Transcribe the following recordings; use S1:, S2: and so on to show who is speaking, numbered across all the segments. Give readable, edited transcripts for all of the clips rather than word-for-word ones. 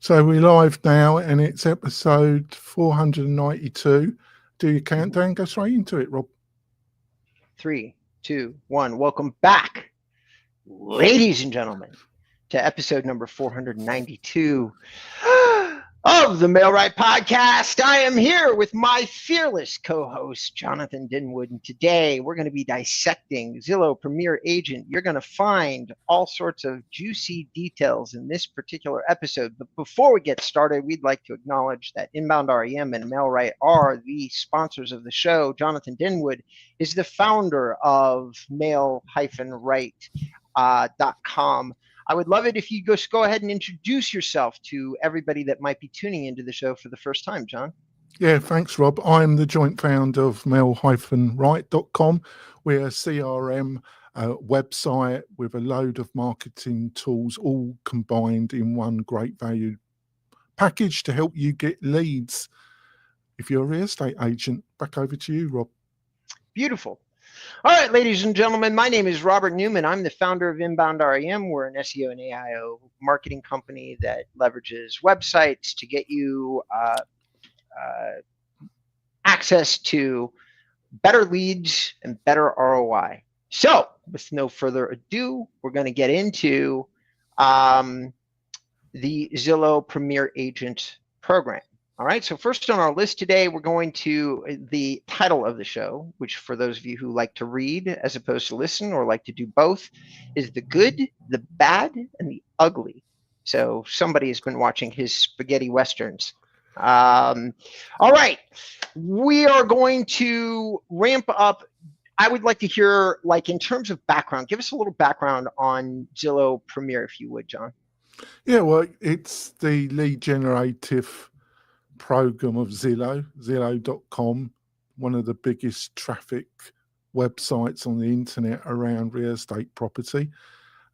S1: So we're live now, and it's episode 492. Do your countdown, go straight into it, Rob.
S2: 3, 2, 1. Welcome back, ladies and gentlemen, to episode number 492 of the Mailright Podcast. I am here with my fearless co-host, Jonathan Dinwood, and today we're going to be dissecting Zillow Premier Agent. You're going to find all sorts of juicy details in this particular episode. But before we get started, we'd like to acknowledge that Inbound REM and Mailright are the sponsors of the show. Jonathan Dinwood is the founder of mail-right.com. I would love it if you just go ahead and introduce yourself to everybody that might be tuning into the show for the first time, John.
S1: Yeah, thanks, Rob. I'm the joint founder of mail-right.com. We're a CRM website with a load of marketing tools all combined in one great value package to help you get leads. If you're a real estate agent, back over to you, Rob.
S2: Beautiful. All right, ladies and gentlemen, my name is Robert Newman. I'm the founder of Inbound REM. We're an SEO and AIO marketing company that leverages websites to get you access to better leads and better ROI. So with no further ado, we're going to get into the Zillow Premier Agent program. All right, so first on our list today, we're going to the title of the show, which for those of you who like to read as opposed to listen or like to do both, is the good, the bad, and the ugly. So somebody has been watching his spaghetti westerns. All right, we are going to ramp up. I would like to hear, like, in terms of background, give us a little background on Zillow Premier, if you would, John.
S1: Yeah, well, it's the lead generative program of Zillow.com, one of the biggest traffic websites on the internet around real estate property,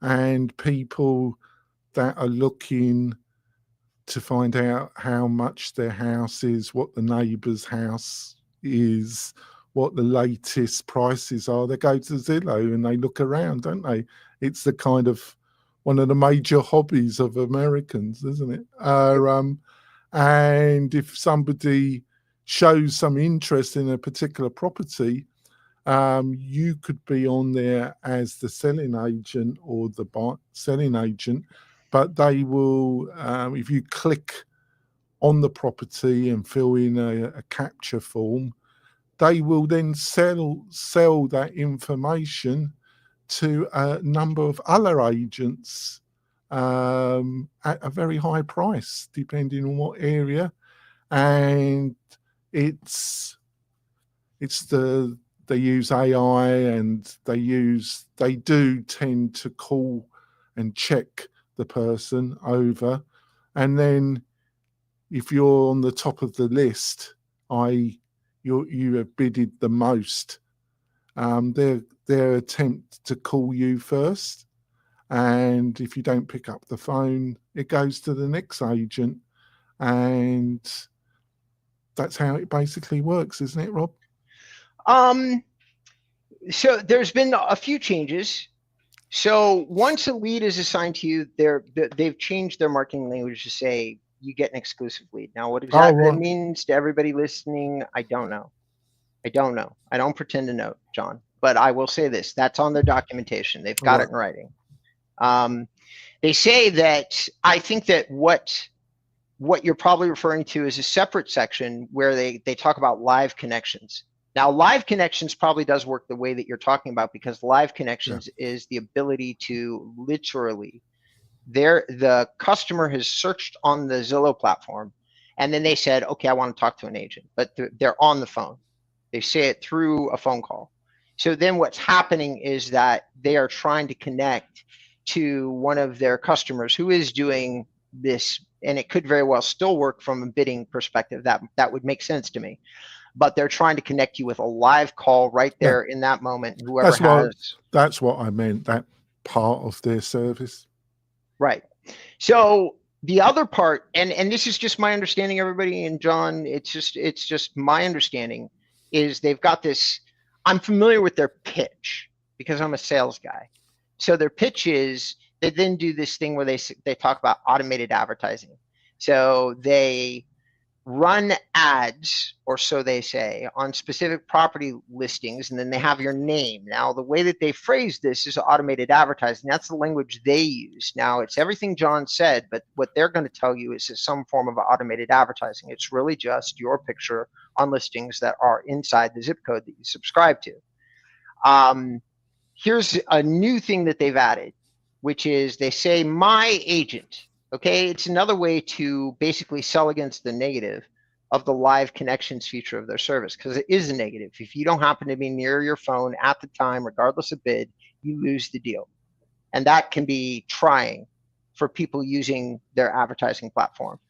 S1: and people that are looking to find out how much their house is, what the neighbour's house is, what the latest prices are. They go to Zillow and they look around, don't they? It's the kind of one of the major hobbies of Americans, isn't it? And if somebody shows some interest in a particular property, you could be on there as the selling agent or the selling agent, but they will, if you click on the property and fill in a capture form, they will then sell that information to a number of other agents at a very high price, depending on what area. And they use AI, and they do tend to call and check the person over. And then if you're on the top of the list, you have bidded the most, their attempt to call you first. And if you don't pick up the phone, it goes to the next agent. And that's how it basically works, isn't it, Rob?
S2: So there's been a few changes. So once a lead is assigned to you, they've changed their marketing language to say you get an exclusive lead. Now, what exactly that means to everybody listening, I don't know. I don't pretend to know, John. But I will say this. That's on their documentation. They've got it in writing. They say that, I think that what you're probably referring to is a separate section where they talk about live connections. Now, live connections probably does work the way that you're talking about, because live connections is the ability to literally, the customer has searched on the Zillow platform, and then they said, okay, I want to talk to an agent, but they're on the phone. They say it through a phone call. So then what's happening is that they are trying to connect to one of their customers who is doing this, and it could very well still work from a bidding perspective. That would make sense to me. But they're trying to connect you with a live call right there in that moment.
S1: That's what I meant, that part of their service.
S2: Right. So the other part, and this is just my understanding, everybody, and John, it's just my understanding, is they've got this, I'm familiar with their pitch because I'm a sales guy. So their pitch is, they then do this thing where they talk about automated advertising. So they run ads, or so they say, on specific property listings, and then they have your name. Now, the way that they phrase this is automated advertising. That's the language they use. Now, it's everything John said, but what they're going to tell you is some form of automated advertising. It's really just your picture on listings that are inside the zip code that you subscribe to. Here's a new thing that they've added, which is they say my agent. Okay, it's another way to basically sell against the negative of the live connections feature of their service, because it is a negative. If you don't happen to be near your phone at the time, regardless of bid, you lose the deal. And that can be trying for people using their advertising platform.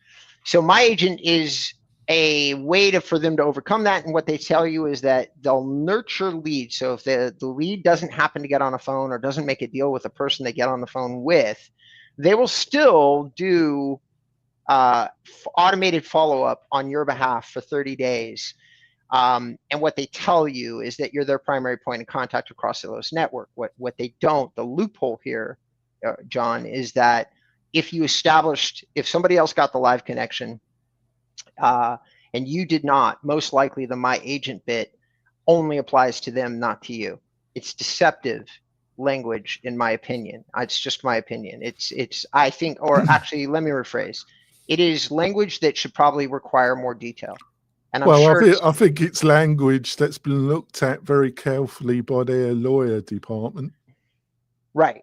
S2: So my agent is a way for them to overcome that. And what they tell you is that they'll nurture leads. So if the lead doesn't happen to get on a phone or doesn't make a deal with the person they get on the phone with, they will still do automated follow-up on your behalf for 30 days. And what they tell you is that you're their primary point of contact across Zillow's network. What they don't, the loophole here, John, is that if somebody else got the live connection and you did not, most likely the my agent bit only applies to them, not to you. It's deceptive language, in my opinion. It's just my opinion. It's I think, or actually, let me rephrase. It is language that should probably require more detail. And
S1: I think it's language that's been looked at very carefully by their lawyer department.
S2: Right.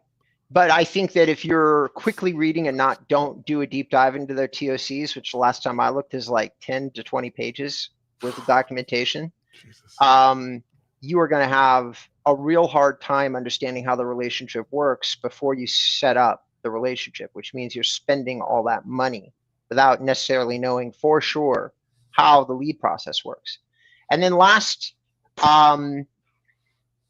S2: But I think that if you're quickly reading and don't do a deep dive into their TOCs, which the last time I looked is like 10 to 20 pages worth of documentation, you are going to have a real hard time understanding how the relationship works before you set up the relationship, which means you're spending all that money without necessarily knowing for sure how the lead process works. And then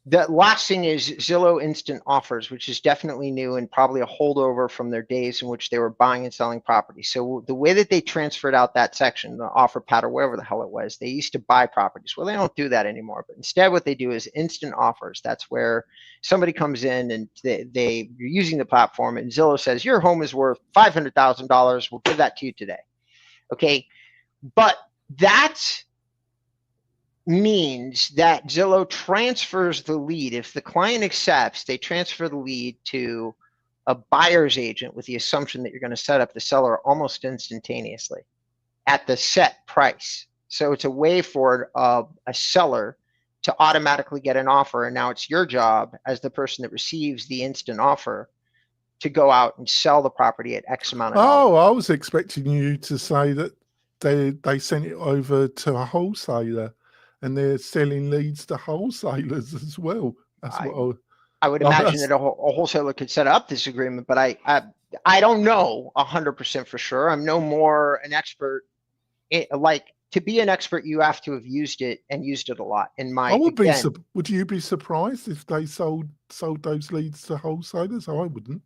S2: the last thing is Zillow Instant Offers, which is definitely new and probably a holdover from their days in which they were buying and selling property. So the way that they transferred out that section, the offer pad or whatever the hell it was, they used to buy properties. Well, they don't do that anymore. But instead, what they do is instant offers. That's where somebody comes in and you're using the platform, and Zillow says your home is worth $500,000. We'll give that to you today. Okay, but that's means that Zillow transfers the lead. If the client accepts, they transfer the lead to a buyer's agent with the assumption that you're going to set up the seller almost instantaneously at the set price. So it's a way for a seller to automatically get an offer. And now it's your job as the person that receives the instant offer to go out and sell the property at X amount of dollars.
S1: Oh, I was expecting you to say that they sent it over to a wholesaler and they're selling leads to wholesalers as well. That's what
S2: I would imagine that a wholesaler could set up this agreement, but I don't know 100% for sure. I'm no more an expert. To be an expert, you have to have used it and used it a lot.
S1: Would you be surprised if they sold those leads to wholesalers? I wouldn't.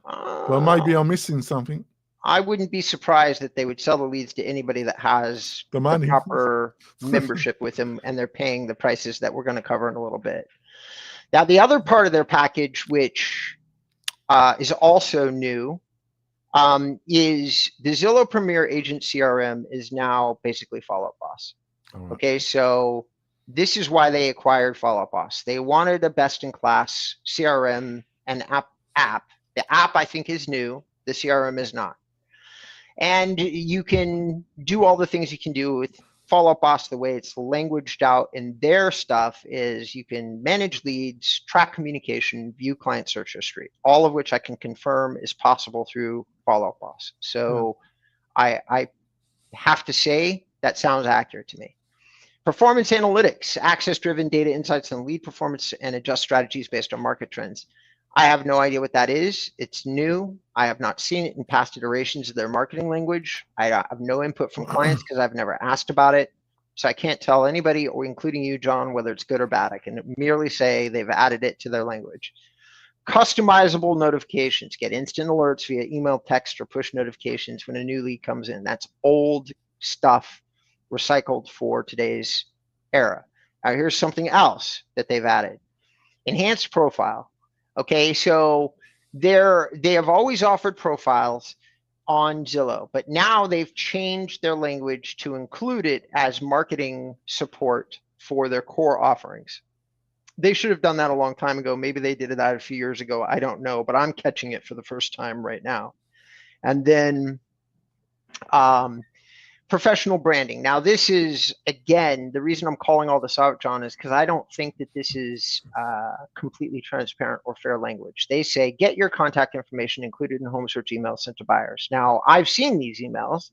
S1: Well, maybe I'm missing something.
S2: I wouldn't be surprised that they would sell the leads to anybody that has
S1: the money,
S2: the proper membership with them, and they're paying the prices that we're going to cover in a little bit. Now, the other part of their package, which is also new, is the Zillow Premier Agent CRM is now basically Follow Up Boss. Right. Okay, so this is why they acquired Follow Up Boss. They wanted a best-in-class CRM and app. The app, I think, is new. The CRM is not. And you can do all the things you can do with Follow Up Boss. The way it's languaged out in their stuff is you can manage leads, track communication, view client search history, all of which I can confirm is possible through Follow Up Boss. So I have to say that sounds accurate to me. Performance analytics, access-driven data insights on lead performance and adjust strategies based on market trends. I have no idea what that is. It's new. I have not seen it in past iterations of their marketing language. I have no input from clients because I've never asked about it. So I can't tell anybody, or including you, John, whether it's good or bad. I can merely say they've added it to their language. Customizable notifications. Get instant alerts via email, text, or push notifications when a new lead comes in. That's old stuff recycled for today's era. Now here's something else that they've added. Enhanced profile. Okay, so they have always offered profiles on Zillow, but now they've changed their language to include it as marketing support for their core offerings. They should have done that a long time ago. Maybe they did that a few years ago. I don't know, but I'm catching it for the first time right now. And then professional branding. Now, this is, again, the reason I'm calling all this out, John, is because I don't think that this is completely transparent or fair language. They say, get your contact information included in home search emails sent to buyers. Now, I've seen these emails,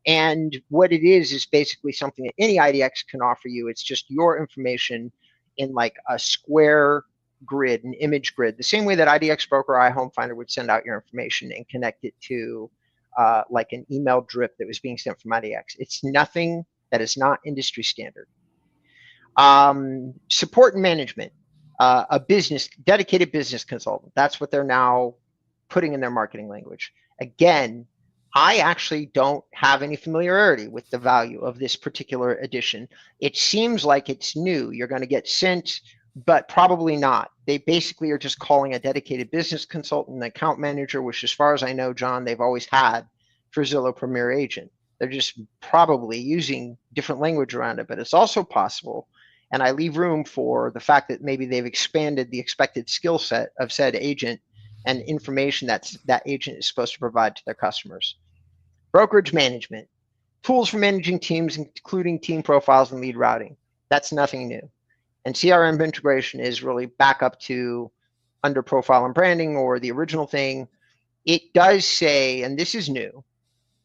S2: and what it is basically something that any IDX can offer you. It's just your information in like a square grid, an image grid, the same way that IDX Broker or iHome Finder would send out your information and connect it to like an email drip that was being sent from IDX. It's nothing that is not industry standard. Support and management, a dedicated business consultant. That's what they're now putting in their marketing language. Again, I actually don't have any familiarity with the value of this particular edition. It seems like it's new. You're going to get sent, but probably not. They basically are just calling a dedicated business consultant an account manager, which as far as I know, John, they've always had for Zillow Premier Agent. They're just probably using different language around it, but it's also possible, and I leave room for the fact that maybe they've expanded the expected skill set of said agent and information that agent is supposed to provide to their customers. Brokerage management, tools for managing teams, including team profiles and lead routing. That's nothing new. And CRM integration is really back up to under profile and branding or the original thing. It does say, and this is new,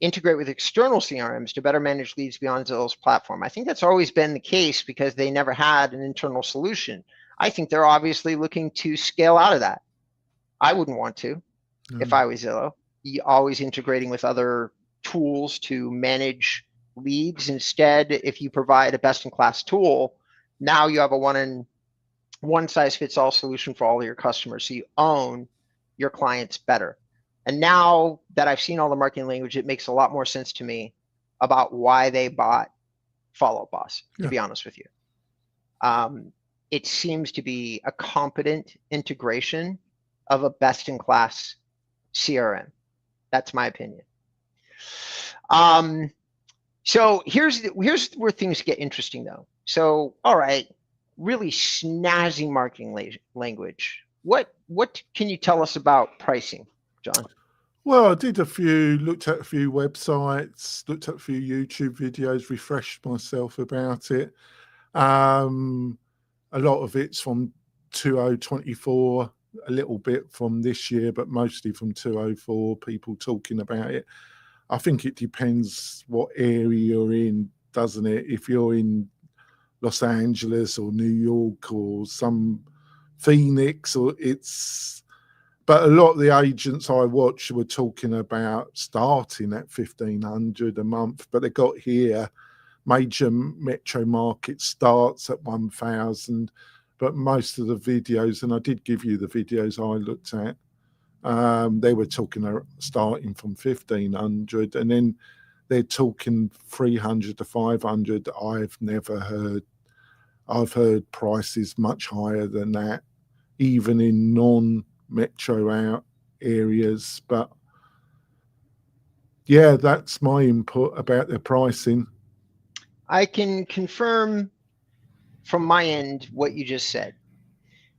S2: integrate with external CRMs to better manage leads beyond Zillow's platform. I think that's always been the case because they never had an internal solution. I think they're obviously looking to scale out of that. I wouldn't want to if I was Zillow. Always integrating with other tools to manage leads. Instead, if you provide a best-in-class tool, now you have a one-size-fits-all solution for all of your customers. So you own your clients better. And now that I've seen all the marketing language, it makes a lot more sense to me about why they bought Follow Up Boss, to be honest with you. It seems to be a competent integration of a best-in-class CRM. That's my opinion. So here's where things get interesting, though. So, all right, really snazzy marketing language. What can you tell us about pricing, John?
S1: Well, I did looked at a few websites, looked at a few YouTube videos, refreshed myself about it. A lot of it's from 2024, a little bit from this year, but mostly from 2004, people talking about it. I think it depends what area you're in, doesn't it? If you're in Los Angeles or New York or some Phoenix, but a lot of the agents I watched were talking about starting at $1,500 a month, but they got here, major metro market starts at 1,000, but most of the videos, and I did give you the videos I looked at, they were talking starting from 1,500, and then they're talking 300 to 500. I've heard prices much higher than that, even in non-metro out areas. But yeah, that's my input about their pricing.
S2: I can confirm from my end what you just said.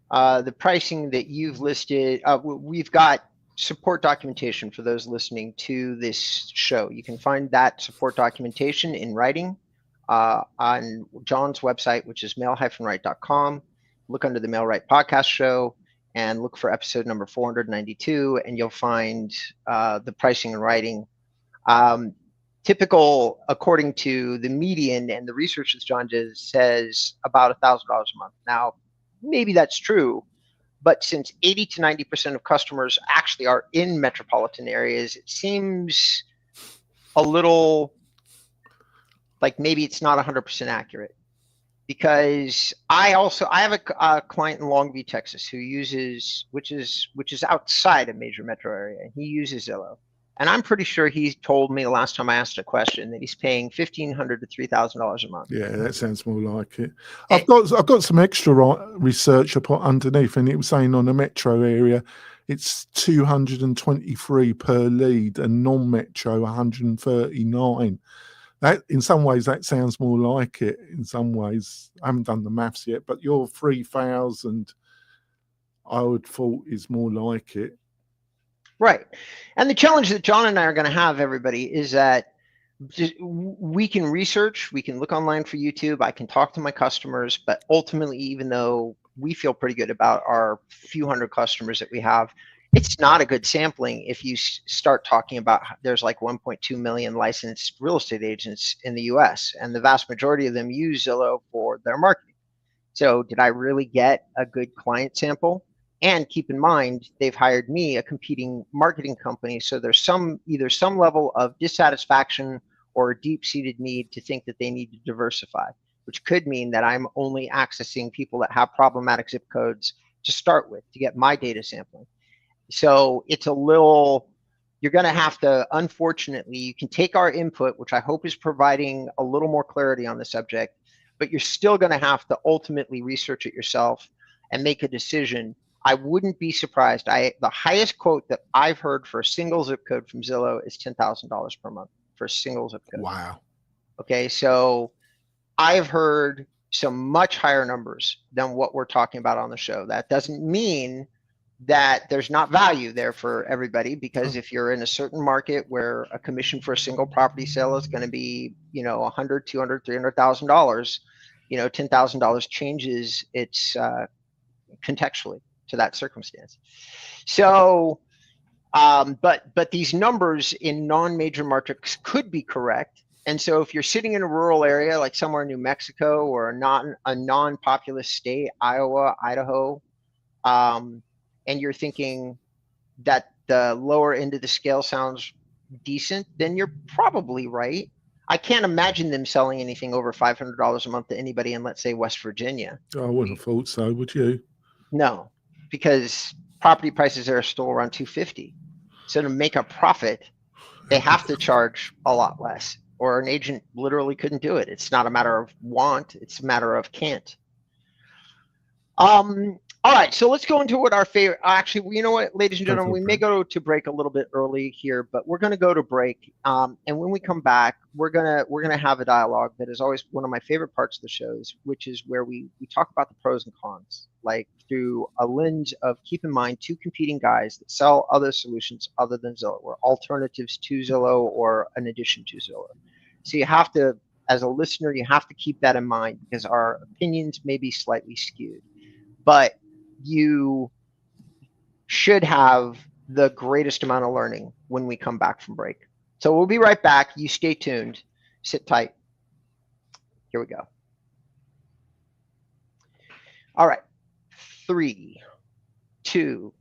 S2: The pricing that you've listed, we've got support documentation for those listening to this show. You can find that support documentation in writing on John's website, which is mail-right.com. Look under the Mail Right Podcast Show and look for episode number 492, and you'll find the pricing in writing. Typical, according to the median and the research that John does, says about $1,000 a month. Now, maybe that's true, but since 80 to 90% of customers actually are in metropolitan areas, it seems a little like maybe it's not 100% accurate. Because I have a client in Longview, Texas, who uses, which is outside a major metro area. He uses Zillow, and I'm pretty sure he told me the last time I asked a question that he's paying $1,500 to $3,000 a month.
S1: Yeah, that sounds more like it. I've got some extra research I put underneath, and it was saying on a metro area, it's 223 per lead, and non-metro 139. That, in some ways, that sounds more like it. In some ways, I haven't done the maths yet, but your 3,000, I would thought, is more like it.
S2: Right. And the challenge that John and I are going to have, everybody, is that we can research, we can look online for YouTube, I can talk to my customers, but ultimately, even though we feel pretty good about our few hundred customers that we have, it's not a good sampling if you start talking about there's like 1.2 million licensed real estate agents in the US, and the vast majority of them use Zillow for their marketing. So did I really get a good client sample? And keep in mind, they've hired me, a competing marketing company. So there's either some level of dissatisfaction or a deep-seated need to think that they need to diversify, which could mean that I'm only accessing people that have problematic zip codes to start with to get my data sampling. So it's a little, you're going to have to, unfortunately, you can take our input, which I hope is providing a little more clarity on the subject, but you're still going to have to ultimately research it yourself and make a decision. I wouldn't be surprised. The highest quote that I've heard for a single zip code from Zillow is $10,000 per month for a single zip code.
S1: Wow.
S2: Okay, so I've heard some much higher numbers than what we're talking about on the show. That doesn't mean that there's not value there for everybody, because if you're in a certain market where a commission for a single property sale is going to be, $100, $200, $300,000, $10,000 changes its contextually to that circumstance. So, but these numbers in non-major markets could be correct. And so if you're sitting in a rural area, like somewhere in New Mexico or a non-populous state, Iowa, Idaho, and you're thinking that the lower end of the scale sounds decent, then you're probably right. I can't imagine them selling anything over $500 a month to anybody in, let's say, West Virginia.
S1: I wouldn't have thought so, would you?
S2: No, because property prices there are still around $250. So to make a profit, they have to charge a lot less, or an agent literally couldn't do it. It's not a matter of want, it's a matter of can't. All right, so let's go into what our favorite, actually, you know what, ladies and gentlemen, we may go to break a little bit early here, but we're going to go to break. And when we come back, we're gonna have a dialogue that is always one of my favorite parts of the shows, which is where we talk about the pros and cons, like through a lens of, keep in mind, two competing guys that sell other solutions other than Zillow, or alternatives to Zillow or an addition to Zillow. So you have to, as a listener, you have to keep that in mind, because our opinions may be slightly skewed. But you should have the greatest amount of learning when we come back from break. So we'll be right back. You stay tuned. Sit tight. Here we go. All right. 3, 2,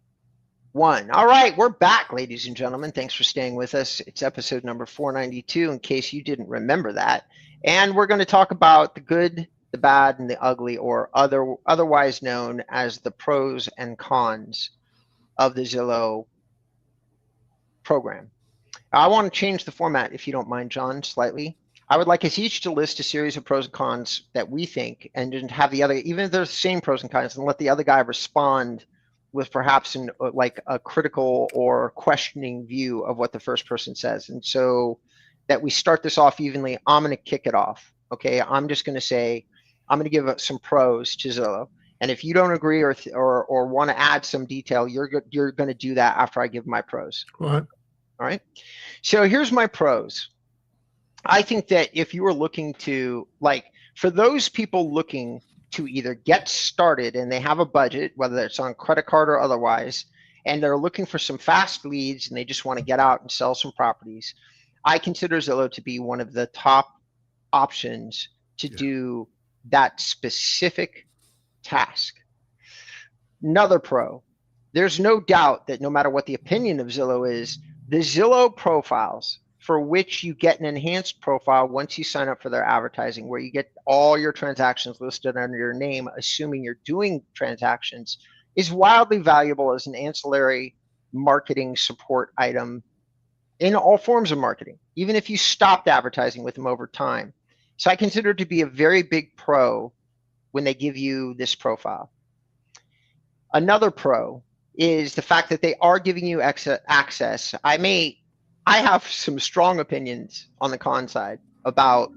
S2: 1. All right, we're back, ladies and gentlemen. Thanks for staying with us. It's episode number 492, in case you didn't remember that. And we're going to talk about the good, the bad, and the ugly, or otherwise known as the pros and cons of the Zillow program. I want to change the format, if you don't mind, John, slightly. I would like us each to list a series of pros and cons that we think, and then have the other, even if they're the same pros and cons, and let the other guy respond with perhaps like a critical or questioning view of what the first person says. And so that we start this off evenly, I'm going to kick it off. Okay, I'm just going to say, I'm going to give some pros to Zillow. And if you don't agree or want to add some detail, you're going to do that after I give my pros.
S1: Right.
S2: All right. So here's my pros. I think that if you are looking to, like, for those people looking to either get started and they have a budget, whether it's on credit card or otherwise, and they're looking for some fast leads and they just want to get out and sell some properties, I consider Zillow to be one of the top options to do that specific task. Another pro, there's no doubt that no matter what the opinion of Zillow is, the Zillow profiles, for which you get an enhanced profile once you sign up for their advertising, where you get all your transactions listed under your name, assuming you're doing transactions, is wildly valuable as an ancillary marketing support item in all forms of marketing, even if you stopped advertising with them over time. So I consider it to be a very big pro when they give you this profile. Another pro is the fact that they are giving you access. I have some strong opinions on the con side about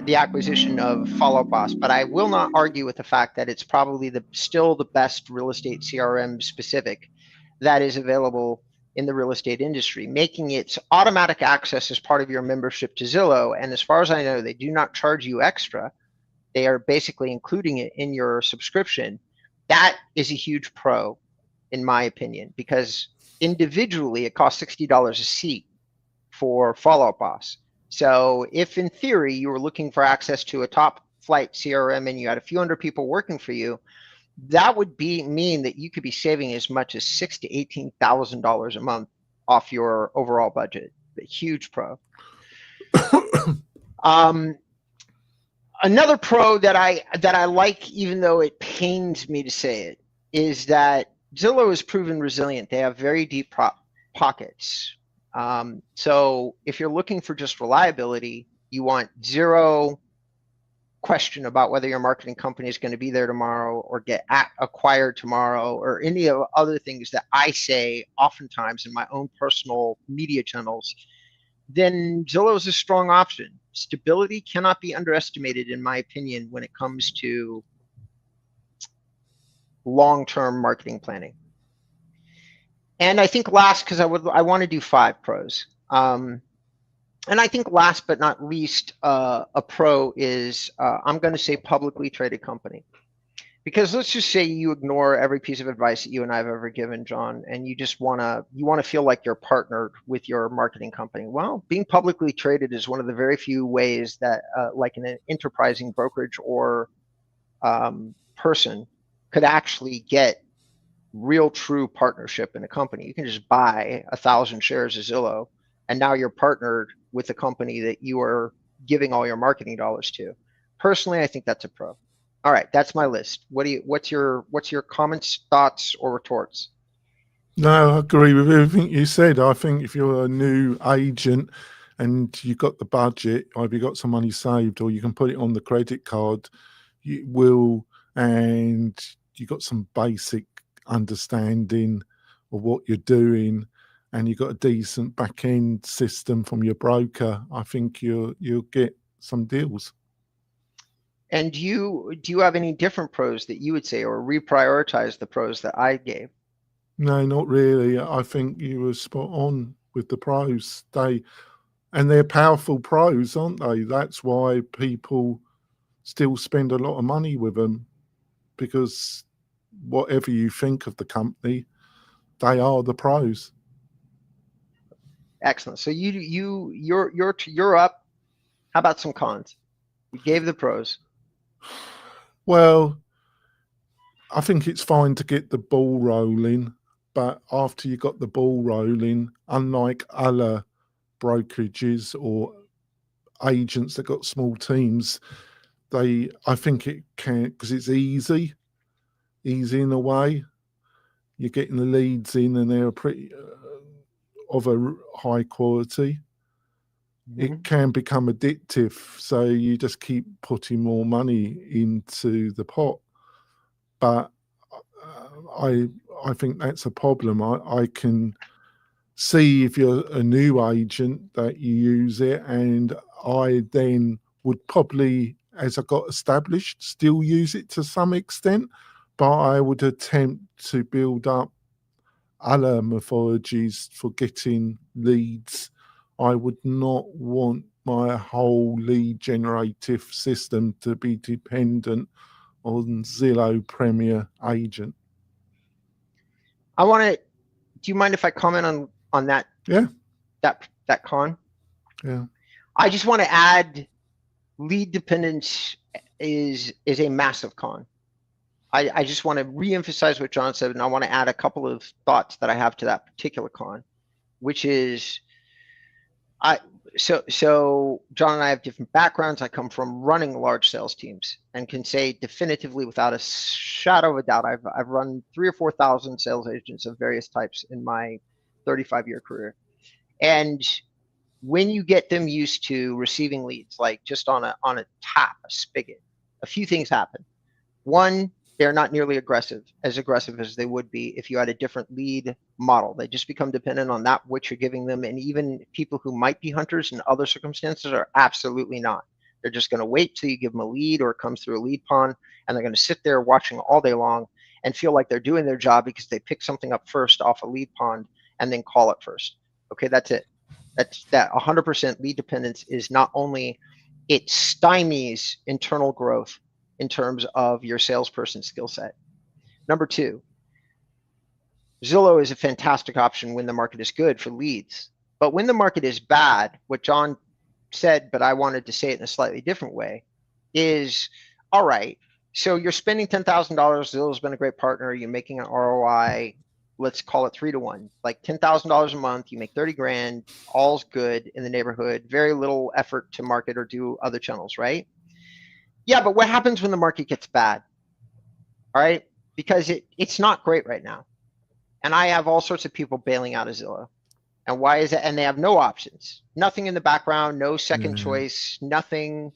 S2: the acquisition of Follow Up Boss, but I will not argue with the fact that it's probably still the best real estate CRM specific that is available in the real estate industry, making it automatic access as part of your membership to Zillow. And as far as I know, they do not charge you extra. They are basically including it in your subscription. That is a huge pro, in my opinion, because individually it costs $60 a seat for Follow Up Boss. So if in theory you were looking for access to a top flight CRM and you had a few hundred people working for you, that would mean that you could be saving as much as $6,000 to $18,000 a month off your overall budget. A huge pro. Another pro that I like, even though it pains me to say it, is that Zillow has proven resilient. They have very deep pockets. So if you're looking for just reliability, you want zero question about whether your marketing company is going to be there tomorrow or get acquired tomorrow or any of other things that I say oftentimes in my own personal media channels, then Zillow is a strong option. Stability cannot be underestimated, in my opinion, when it comes to long-term marketing planning. And I think last, because I want to do 5 pros. And I think last but not least, a pro is, I'm going to say publicly traded company. Because let's just say you ignore every piece of advice that you and I have ever given, John, and you just want to feel like you're partnered with your marketing company. Well, being publicly traded is one of the very few ways that, like an enterprising brokerage or person could actually get real true partnership in a company. You can just buy 1,000 shares of Zillow, and now you're partnered with the company that you are giving all your marketing dollars to. Personally, I think that's a pro. All right, that's my list. What's your comments, thoughts, or retorts?
S1: No, I agree with everything you said. I think if you're a new agent and you've got the budget, or you've got some money saved, or you can put it on the credit card, you will, and you've got some basic understanding of what you're doing, and you've got a decent back-end system from your broker, I think you'll get some deals.
S2: And do you have any different pros that you would say, or reprioritize the pros that I gave?
S1: No, not really. I think you were spot on with the pros. They're powerful pros, aren't they? That's why people still spend a lot of money with them, because whatever you think of the company, they are the pros.
S2: Excellent. So you're up. How about some cons? We gave the pros.
S1: Well, I think it's fine to get the ball rolling, but after you got the ball rolling, unlike other brokerages or agents that got small teams, I think it can, because it's easy in a way. You're getting the leads in, and they're pretty of a high quality. It can become addictive, so you just keep putting more money into the pot. But I think that's a problem. I can see if you're a new agent that you use it, and I then would probably, as I got established, still use it to some extent, but I would attempt to build up other methodologies for getting leads. I would not want my whole lead generative system to be dependent on Zillow Premier Agent.
S2: Do you mind if I comment on that?
S1: Yeah.
S2: That con?
S1: Yeah.
S2: I just want to add, lead dependence is a massive con. I just want to reemphasize what John said, and I want to add a couple of thoughts that I have to that particular con, which is, so John and I have different backgrounds. I come from running large sales teams and can say definitively, without a shadow of a doubt, I've run 3,000 or 4,000 sales agents of various types in my 35-year career. And when you get them used to receiving leads, like just on a tap, a spigot, a few things happen. One, They're not nearly as aggressive as they would be if you had a different lead model. They just become dependent on that which you're giving them. And even people who might be hunters in other circumstances are absolutely not. They're just going to wait till you give them a lead or it comes through a lead pond, and they're going to sit there watching all day long and feel like they're doing their job because they pick something up first off a lead pond and then call it first. Okay, that's it. That's that 100% lead dependence is not only, it stymies internal growth in terms of your salesperson skill set. Number two, Zillow is a fantastic option when the market is good for leads. But when the market is bad, what John said, but I wanted to say it in a slightly different way, is, all right, so you're spending $10,000. Zillow's been a great partner. You're making an ROI, let's call it 3-to-1, like $10,000 a month. You make 30 grand, all's good in the neighborhood, very little effort to market or do other channels, right? Yeah, but what happens when the market gets bad? All right, because it's not great right now. And I have all sorts of people bailing out of Zillow. And why is that? And they have no options, nothing in the background, no second choice, nothing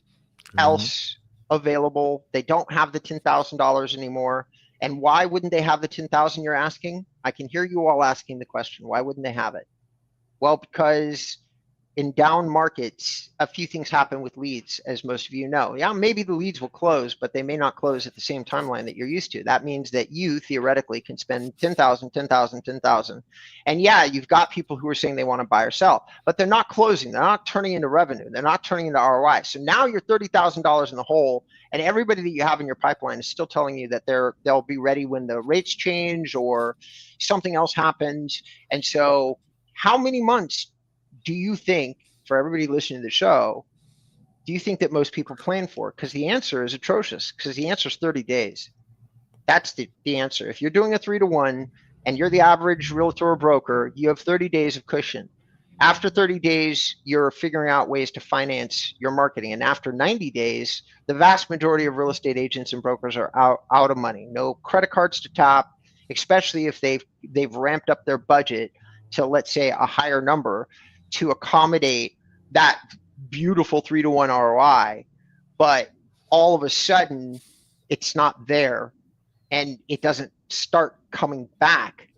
S2: else available. They don't have the $10,000 anymore. And why wouldn't they have the 10,000 you're asking? I can hear you all asking the question, why wouldn't they have it? Well, because in down markets, a few things happen with leads, as most of you know. Yeah, maybe the leads will close, but they may not close at the same timeline that you're used to. That means that you theoretically can spend 10,000, 10,000, 10,000. And yeah, you've got people who are saying they want to buy or sell, but they're not closing. They're not turning into revenue. They're not turning into ROI. So now you're $30,000 in the hole, and everybody that you have in your pipeline is still telling you that they'll be ready when the rates change or something else happens. And so how many months do you think, for everybody listening to the show, do you think that most people plan for? Because the answer is atrocious, because the answer is 30 days. That's the answer. If you're doing a 3-to-1 and you're the average realtor or broker, you have 30 days of cushion. After 30 days, you're figuring out ways to finance your marketing. And after 90 days, the vast majority of real estate agents and brokers are out of money. No credit cards to tap, especially if they've ramped up their budget to, let's say, a higher number to accommodate that beautiful 3-to-1 ROI, but all of a sudden it's not there and it doesn't start coming back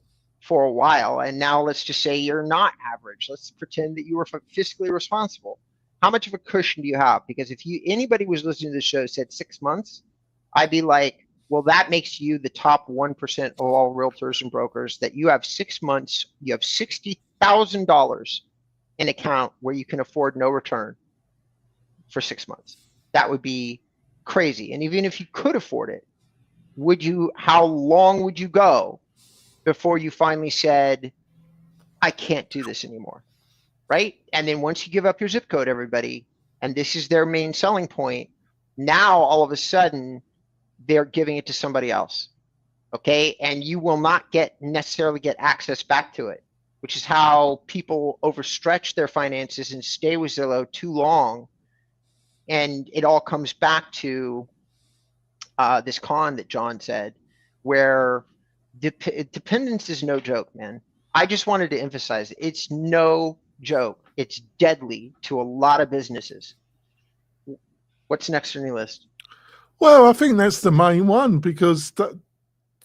S2: for a while. And now let's just say you're not average. Let's pretend that you were fiscally responsible. How much of a cushion do you have? Because if anybody was listening to the show said 6 months, I'd be like, well, that makes you the top 1% of all realtors and brokers, that you have 6 months, you have $60,000 in account where you can afford no return for 6 months. That would be crazy. And even if you could afford it, how long would you go before you finally said, I can't do this anymore, right? And then once you give up your zip code, everybody, and this is their main selling point, now all of a sudden they're giving it to somebody else, okay? And you will not necessarily get access back to it, which is how people overstretch their finances and stay with Zillow too long. And it all comes back to this con that John said, where dependence is no joke, man. I just wanted to emphasize, it's no joke. It's deadly to a lot of businesses. What's next on your list?
S1: Well, I think that's the main one, because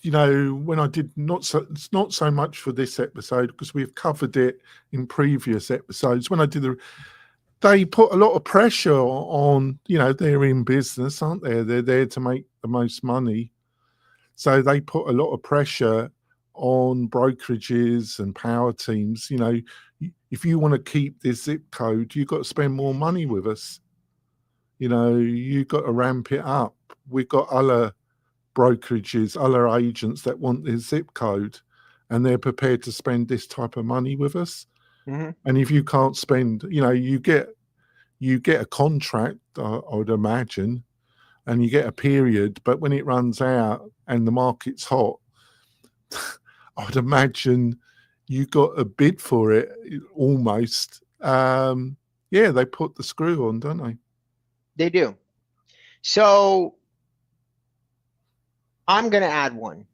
S1: when I did not so much for this episode, because we've covered it in previous episodes. When I did they put a lot of pressure on, they're in business, aren't they? They're there to make the most money. So they put a lot of pressure on brokerages and power teams. If you want to keep this zip code, you've got to spend more money with us. You've got to ramp it up. We've got other brokerages, other agents that want this zip code, and they're prepared to spend this type of money with us. Mm-hmm. And if you can't spend, you get a contract, I would imagine, and you get a period, but when it runs out and the market's hot, I would imagine you got a bid for it almost. They put the screw on, don't they?
S2: They do. So I'm going to add one.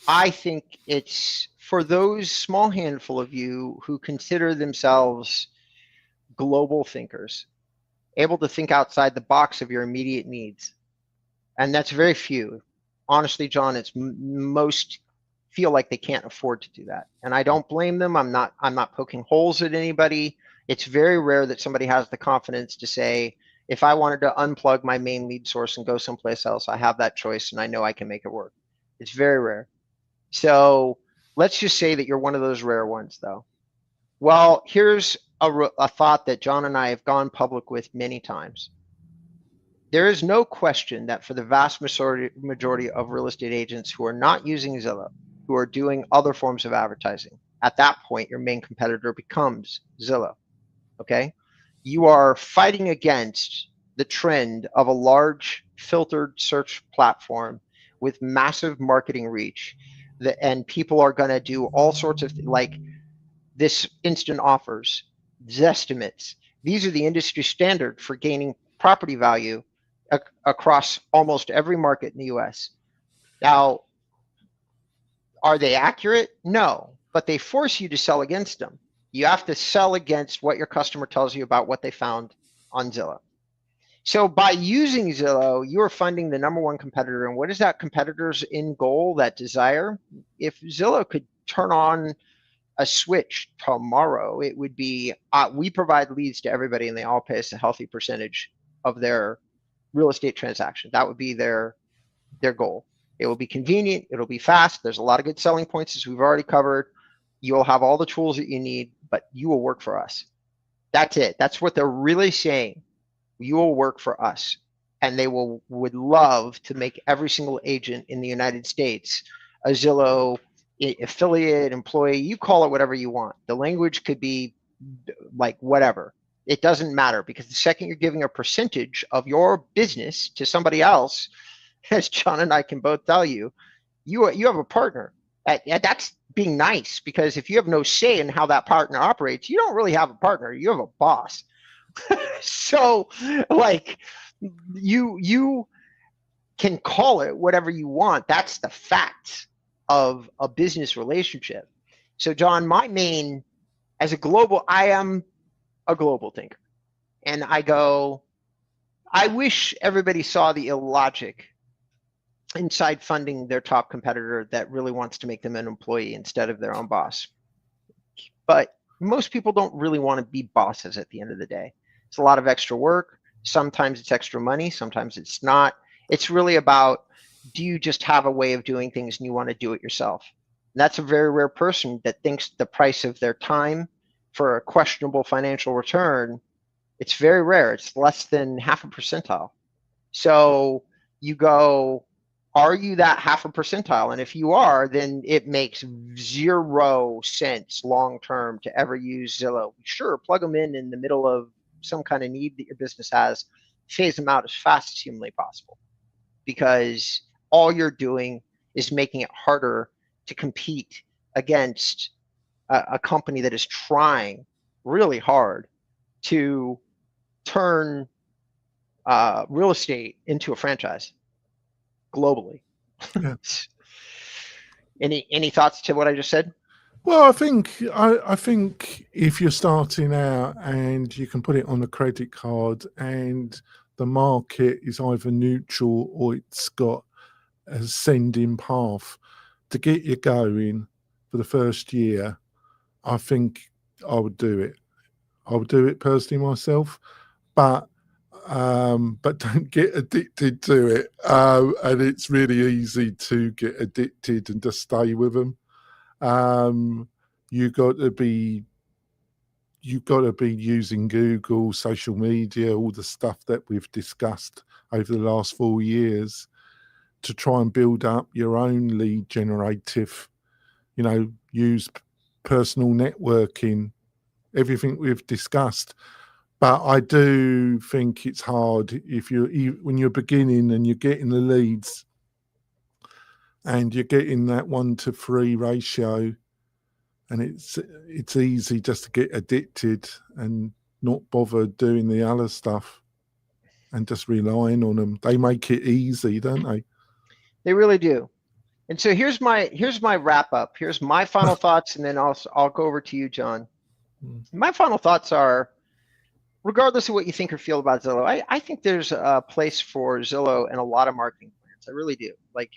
S2: I think it's for those small handful of you who consider themselves global thinkers, able to think outside the box of your immediate needs. And that's very few. honestly, John, it's most feel like they can't afford to do that. And I don't blame them. I'm not poking holes at anybody. It's very rare that somebody has the confidence to say, if I wanted to unplug my main lead source and go someplace else, I have that choice and I know I can make it work. It's very rare. So let's just say that you're one of those rare ones, though. Well, here's a thought that John and I have gone public with many times. There is no question that for the vast majority of real estate agents who are not using Zillow, who are doing other forms of advertising, at that point, your main competitor becomes Zillow, okay? You are fighting against the trend of a large filtered search platform with massive marketing reach, and people are going to do all sorts of, like, this instant offers, Zestimates. These are the industry standard for gaining property value across almost every market in the US. Now, are they accurate? No, but they force you to sell against them. You have to sell against what your customer tells you about what they found on Zillow. So by using Zillow, you are funding the number one competitor. And what is that competitor's end goal, that desire? If Zillow could turn on a switch tomorrow, it would be, we provide leads to everybody and they all pay us a healthy percentage of their real estate transaction. That would be their goal. It will be convenient. It'll be fast. There's a lot of good selling points, as we've already covered. You'll have all the tools that you need, but you will work for us. That's it. That's what they're really saying. You will work for us. And they would love to make every single agent in the United States a Zillow affiliate, employee. You call it whatever you want. The language could be like whatever. It doesn't matter, because the second you're giving a percentage of your business to somebody else, as John and I can both tell you, you have a partner. That's being nice, because if you have no say in how that partner operates, you don't really have a partner. You have a boss. So, like, you can call it whatever you want. That's the facts of a business relationship. So, John, my main, as a global, I am a global thinker. And I go, I wish everybody saw the illogic inside funding their top competitor that really wants to make them an employee instead of their own boss. But most people don't really want to be bosses at the end of the day. It's a lot of extra work. Sometimes it's extra money. Sometimes it's not. It's really about, do you just have a way of doing things and you want to do it yourself? And that's a very rare person that thinks the price of their time for a questionable financial return, it's very rare. It's less than half a percentile. So you go, are you that half a percentile? And if you are, then it makes 0 sense long-term to ever use Zillow. Sure, plug them in the middle of some kind of need that your business has, phase them out as fast as humanly possible, because all you're doing is making it harder to compete against a company that is trying really hard to turn real estate into a franchise globally.
S1: Yeah.
S2: Any thoughts to what I just said?
S1: Well, I think if you're starting out and you can put it on a credit card and the market is either neutral or it's got a ascending path, to get you going for the first year, I think I would do it. I would do it personally myself, but don't get addicted to it. And it's really easy to get addicted and just stay with them. You've got to be using Google, social media, all the stuff that we've discussed over the last 4 years to try and build up your own lead generative, use personal networking, everything we've discussed. But I do think it's hard when you're beginning and you're getting the leads and you're getting that 1-to-3 ratio, and it's easy just to get addicted and not bother doing the other stuff and just relying on them. They make it easy, don't they?
S2: They really do. And so here's my wrap up. Here's my final thoughts, and then I'll go over to you, John. My final thoughts are, regardless of what you think or feel about Zillow, I think there's a place for Zillow and a lot of marketing plans. clients. I really do. Like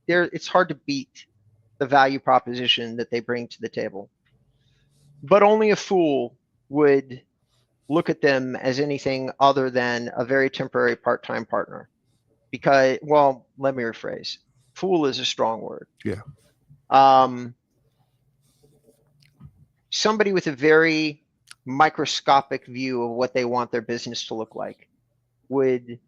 S2: it's hard to beat the value proposition that they bring to the table. But only a fool would look at them as anything other than a very temporary part-time partner. Because, well, let me rephrase. Fool is a strong word.
S1: Yeah.
S2: Somebody with a very microscopic view of what they want their business to look like would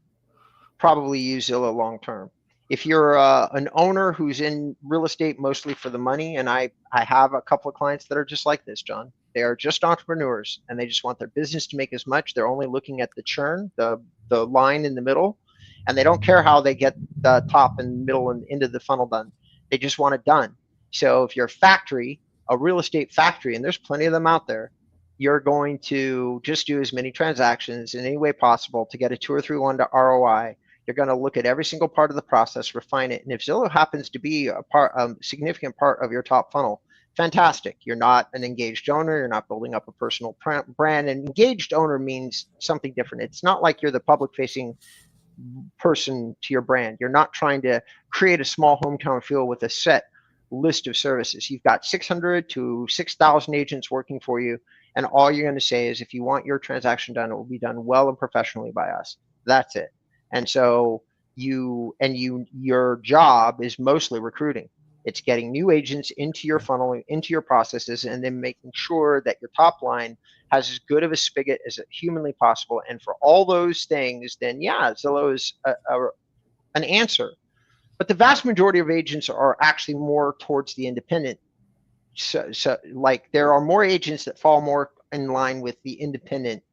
S2: probably use Zillow long term. If you're an owner who's in real estate mostly for the money, and I have a couple of clients that are just like this, John. They are just entrepreneurs, and they just want their business to make as much. They're only looking at the churn, the line in the middle, and they don't care how they get the top and middle and into the funnel done. They just want it done. So if you're a factory, a real estate factory, and there's plenty of them out there, you're going to just do as many transactions in any way possible to get a 2 or 3 1 to ROI. You're going to look at every single part of the process, refine it. And if Zillow happens to be a significant part of your top funnel, fantastic. You're not an engaged owner. You're not building up a personal brand. An engaged owner means something different. It's not like you're the public-facing person to your brand. You're not trying to create a small hometown feel with a set list of services. You've got 600 to 6,000 agents working for you. And all you're going to say is, if you want your transaction done, it will be done well and professionally by us. That's it. And so your job is mostly recruiting. It's getting new agents into your funnel, into your processes, and then making sure that your top line has as good of a spigot as humanly possible. And for all those things, then yeah, Zillow is an answer. But the vast majority of agents are actually more towards the independent. So like there are more agents that fall more in line with the independent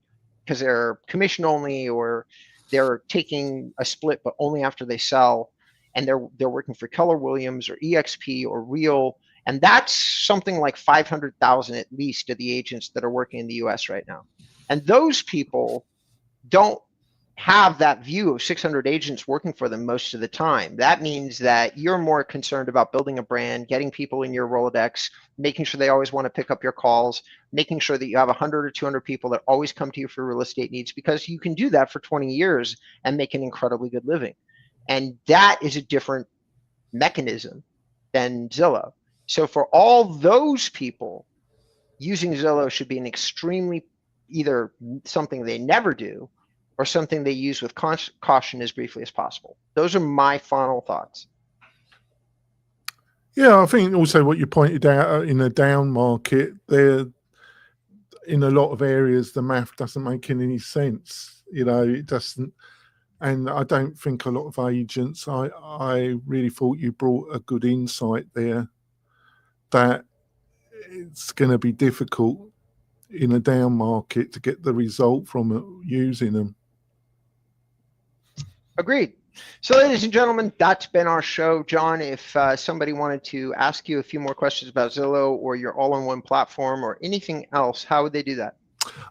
S2: because they're commission only, or they're taking a split but only after they sell, and they're working for Keller Williams or EXP or Real, and that's something like 500,000 at least of the agents that are working in the US right now. And those people don't have that view of 600 agents working for them most of the time. That means that you're more concerned about building a brand, getting people in your Rolodex, making sure they always want to pick up your calls, making sure that you have 100 or 200 people that always come to you for real estate needs, because you can do that for 20 years and make an incredibly good living. And that is a different mechanism than Zillow. So for all those people, using Zillow should be an extremely, either something they never do or something they use with caution as briefly as possible. Those are my final thoughts.
S1: Yeah, I think also what you pointed out, in a down market, there in a lot of areas the math doesn't make any sense. You know, it doesn't. And I don't think a lot of agents, I really thought you brought a good insight there, that it's going to be difficult in a down market to get the result from it, using them.
S2: Agreed. So ladies and gentlemen, that's been our show. John, if somebody wanted to ask you a few more questions about Zillow or your all-in-one platform or anything else, how would they do that?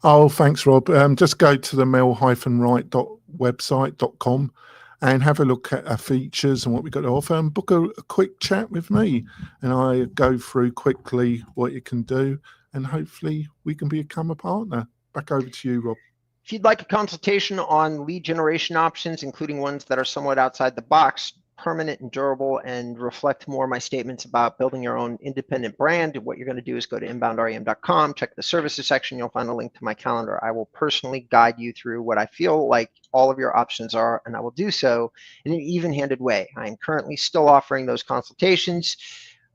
S1: Oh, thanks, Rob. Just go to the mel-wright.website.com and have a look at our features and what we've got to offer, and book a quick chat with me. And I go through quickly what you can do, and hopefully we can become a partner. Back over to you, Rob.
S2: If you'd like a consultation on lead generation options, including ones that are somewhat outside the box, permanent and durable, and reflect more of my statements about building your own independent brand, what you're going to do is go to inboundrem.com, check the services section. You'll find a link to my calendar. I will personally guide you through what I feel like all of your options are, and I will do so in an even-handed way. I am currently still offering those consultations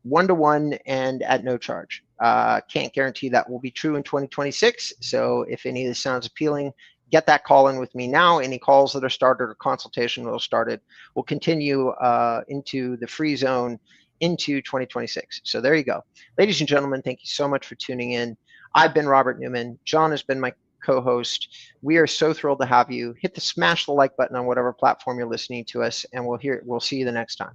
S2: one-to-one and at no charge. Can't guarantee that will be true in 2026. So if any of this sounds appealing, get that call in with me now. Any calls that are started or consultation that are started will continue into the free zone into 2026. So there you go. Ladies and gentlemen, thank you so much for tuning in. I've been Robert Newman. John has been my co-host. We are so thrilled to have you. Hit the smash the like button on whatever platform you're listening to us, and we'll see you the next time.